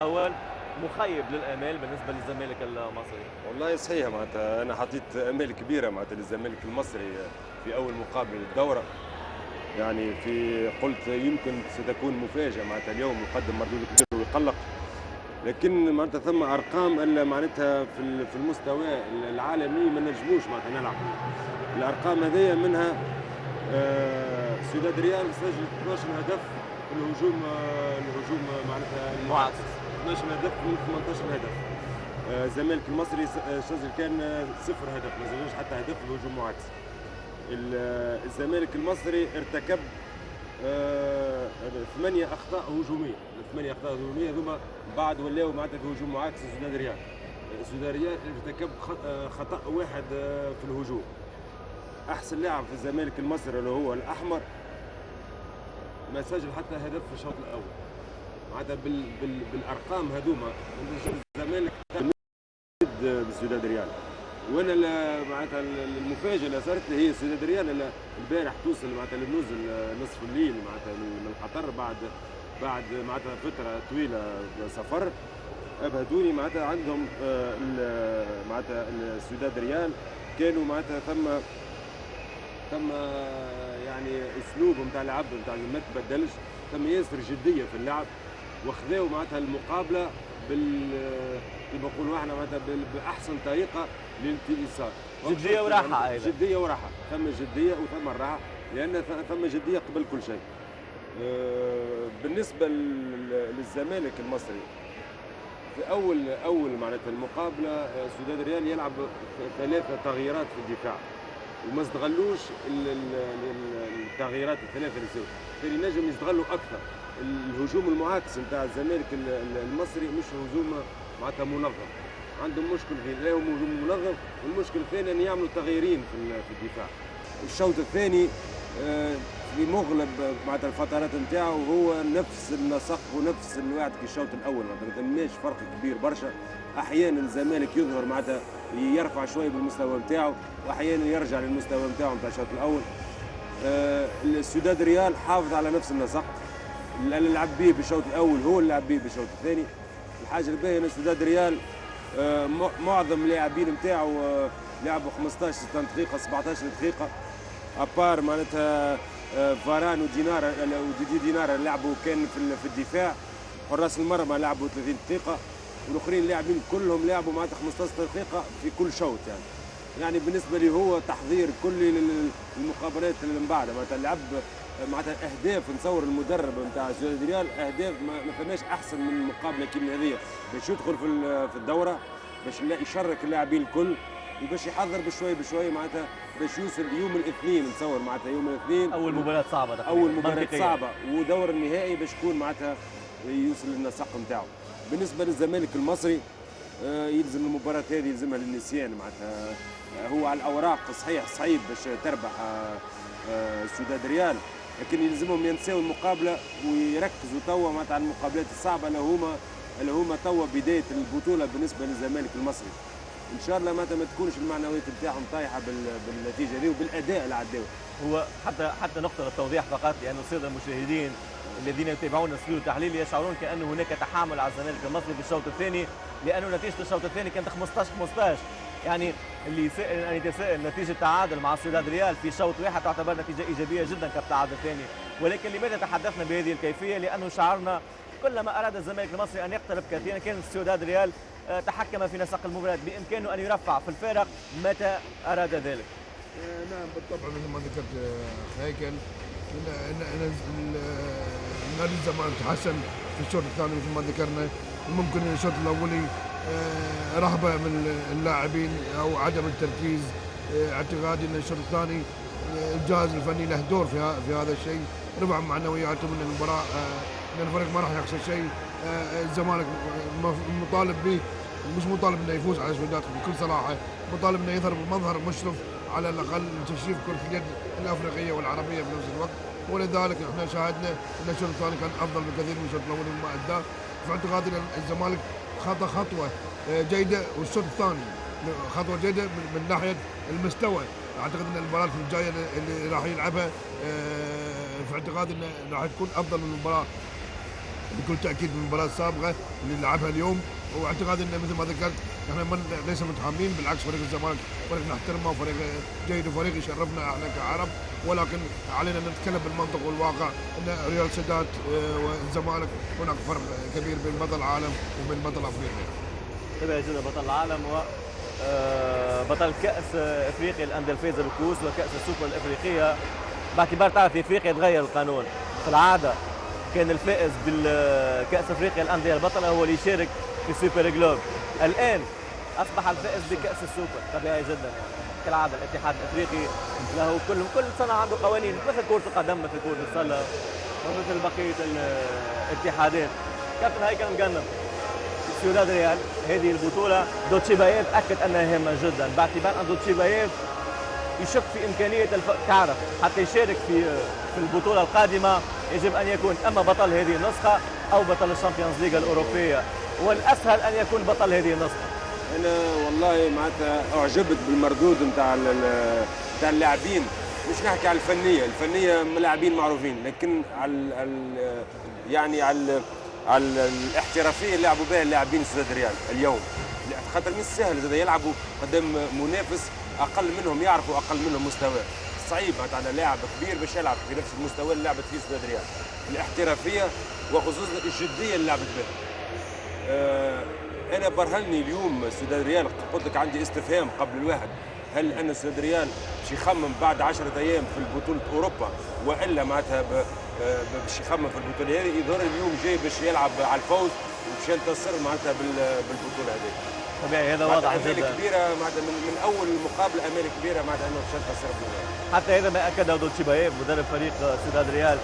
أول مخيب للآمال بالنسبة للزمالك المصري. والله صحيح معناتها انا حطيت امال كبيره معناتها للزمالك المصري في اول مقابله للدوره. يعني قلت يمكن ستكون مفاجاه معناتها اليوم يقدم مردود كبير ويقلق، لكن معناتها ثم ارقام الا معناتها في المستوى العالمي ما نجموش معناتها نلعب. الارقام هذه منها سيداد ريال سجل 12 هدف في الهجوم، الهجوم معناتها المعاكس، معاكس. 12 هدف من 18 هدف. الزمالك المصري سجل كان صفر هدف، ما سجلش حتى هدف في الهجوم معاكس. الزمالك المصري ارتكب 8 اخطاء هجوميه، الثمانيه اخطاء هجوميه هذوما بعد ولاو معناتها في هجوم معاكس سودان ريال. سودان ريال ارتكب خطا واحد في الهجوم. احسن لاعب في الزمالك المصري اللي هو الاحمر ما سجل حتى هدف في الشوط الاول. معناتها بالارقام هذوما الزمالك بسداد ريال. وانا معناتها المفاجاه اللي صارت لي هي سداد ريال اللي البارح توصل معناتها لنزل نصف الليل معناتها من قطر بعد معناتها فتره طويله سفر. ابهدوني معناتها عندهم معناتها سداد ريال كانوا معناتها ثم يعني اسلوب نتاع العب نتاع ما تبدلش، ثم ياسر جديه في اللعب، وخذاو معناتها المقابله كما نقولوا احنا معناتها باحسن طريقه للانتصار. جدية وراحة أيضا. جديه وراحه، ثم جديه وثم الراحه، لان ثم جديه قبل كل شيء. بالنسبه للزمالك المصري في اول معناتها المقابله سداد ريال يلعب 3 تغييرات في الدفاع، وما استغلوش التغييرات الثلاثه اللي سووا. بالتالي نجم يستغلوا اكثر. الهجوم المعاكس نتاع الزمالك المصري مش هجوم معناتها منظم، عندهم مشكل في لا هجوم منظم، والمشكل الثاني ان يعملوا تغييرين في الدفاع. الشوط الثاني في مغلب معناتها الفترات نتاعو هو نفس النسق ونفس الوعد كالشوط الاول، ما ثماش فرق كبير برشا. احيانا الزمالك يظهر معناتها يرفع شويه بالمستوى نتاعو، واحيانا يرجع للمستوى نتاعو نتاع الشوط الاول. السداد ريال حافظ على نفس النسق اللي لعب به بالشوط الاول هو اللي لعب به بالشوط الثاني. الحاجه الباهيه ان سداد ريال معظم اللاعبين نتاعو لعبوا 15 دقيقه 17 دقيقه، ابار معناتها فاران ودينار وديدي دينار لعبوا كان في الدفاع. حراس المرمى لعبوا 30 دقيقه، والاخرين لاعبين كلهم لعبوا معناتها 15 دقيقه في كل شوط. يعني بالنسبه لي هو تحضير كلي للمقابلات اللي من بعد معناتها لعب معناتها اهداف. نصور المدرب نتاع سداد ريال اهداف ما فماش احسن من مقابله كيما هذه باش يدخل في الدوره، باش يشرك اللاعبين الكل، وباش يحضر بشوي معناتها باش يوصل يوم الاثنين. نتصور معناتها يوم الاثنين أول مباراة صعبة تقريبا، اول مباراه منطقية. صعبه ودور النهائي باش يكون معناتها يوصل للنسق نتاعو. بالنسبه للزمالك المصري يلزم المباراه هذه يلزمها للنسيان معناتها. هو على الاوراق صحيح صعيب باش تربح سداد ريال، لكن يلزمهم ينساو المقابله ويركزوا توا معناتها على المقابلات الصعبه اللي هما توا بدايه البطوله بالنسبه للزمالك المصري. ان شاء الله معناتها ما تكونش المعنويات نتاعهم طايحه بالنتيجه هذه وبالاداء اللي عداوه. هو حتى نقطة للتوضيح فقط، لأن السادة المشاهدين الذين يتابعون الاستوديو التحليلي يشعرون كأن هناك تحامل على الزمالك المصري في الشوط الثاني، لأنه نتيجة الشوط الثاني كانت 15-15. يعني اللي يسائل أن يتساءل، نتيجة تعادل مع سداد ريال في شوط واحد تعتبر نتيجة إيجابية جدا كالتعادل الثاني. ولكن لماذا تحدثنا بهذه الكيفية؟ لأنه شعرنا كلما أراد الزمالك المصري أن يقترب كثيرا كان سداد ريال تحكم في نسق المباراة، بإمكانه أن يرفع في الفارق متى أراد ذلك. نعم بالطبع مثل ما ذكرت هيكل نادي الزمالك تحسن في الشوط الثاني مثل ما ذكرنا. ممكن الشوط الاولي رهبه من اللاعبين او عدم التركيز. اعتقادي ان الشوط الثاني الجهاز الفني له دور في هذا الشيء، رفع معنوياتهم من المباراه. ان الفريق ما راح يخسر شيء. الزمالك مطالب به، مش مطالب انه يفوز على سودات بكل صراحه، مطالب انه يظهر بمظهر مشرف على الاقل لتشريف كره اليد الافريقيه والعربيه في نفس الوقت. ولذلك احنا شاهدنا ان الشوط الثاني كان افضل بكثير من الشوط الاول وما اداه. في اعتقادي ان الزمالك خطا خطوه جيده، والشوط الثاني خطوه جيده من ناحيه المستوى. اعتقد ان المباراه الجايه اللي راح يلعبها في اعتقادي انه راح تكون افضل من المباراه بكل تاكيد من المباراه السابقه اللي لعبها اليوم. واعتقاد انه مثل ما ذكرت احنا ليس متحاملين، بالعكس فريق الزمالك فريق نحترمه وفريق جيد وفريق يشرفنا احنا كعرب، ولكن علينا ان نتكلم بالمنطق والواقع ان ريال سدات والزمالك هناك فرق كبير بين بطل العالم وبين بطل افريقيا. طبيعي جدا بطل العالم و بطل كأس افريقيا الانديه الفائزه بالكؤوس وكأس السوبر الافريقيه. باعتبار تعرف في افريقيا تغير القانون، في العاده كان الفائز بالكأس افريقيا الانديه البطله هو اللي يشارك في سوبر جلوب. الان اصبح الفائز بكأس السوبر، طبيعي جدا يعني كالعاده الاتحاد الافريقي له كل سنه عنده قوانين مثل كرة القدم مثل كرة السله ومثل بقيه الاتحادات. كابتن هيكل مجنب سيوداد ريال هذه البطوله دوتشي بايف اكد انها هامه جدا، باعتبار ان دوتشي بايف يشك في امكانيه تعرف حتى يشارك في البطوله القادمه يجب ان يكون اما بطل هذه النسخه او بطل الشامبيونز ليغ الاوروبيه، والاسهل ان يكون بطل هذه النسخه. انا والله معناتها اعجبت بالمردود نتاع اللاعبين، مش نحكي على الفنيه لاعبين معروفين، لكن على الاحترافيه اللي لعبوا بها اللاعبين سداد ريال اليوم، خاطر مش سهل زاد يلعبوا قدام منافس اقل منهم، يعرفوا اقل منهم مستوى، صعيب معناتها لاعب كبير باش يلعب في نفس المستوى اللي لعبت فيه سداد ريال، الاحترافيه وخصوصا الجديه اللي لعبت بها. انا برهني اليوم سداد ريال، قلت لك عندي استفهام قبل الواحد، هل ان سداد ريال باش يخمم بعد 10 ايام في بطوله اوروبا والا معناتها باش يخمم في البطوله هذه؟ يظهر اليوم جاي باش يلعب على الفوز وباش ينتصر معناتها بالبطوله هذه. طبيعي هذا واضح جدا. امال كبيره معناتها من اول المقابله، امال كبيره معناتها انه باش ينتصر. حتى هذا ما اكده دوتشي بايف مدرب فريق سداد ريال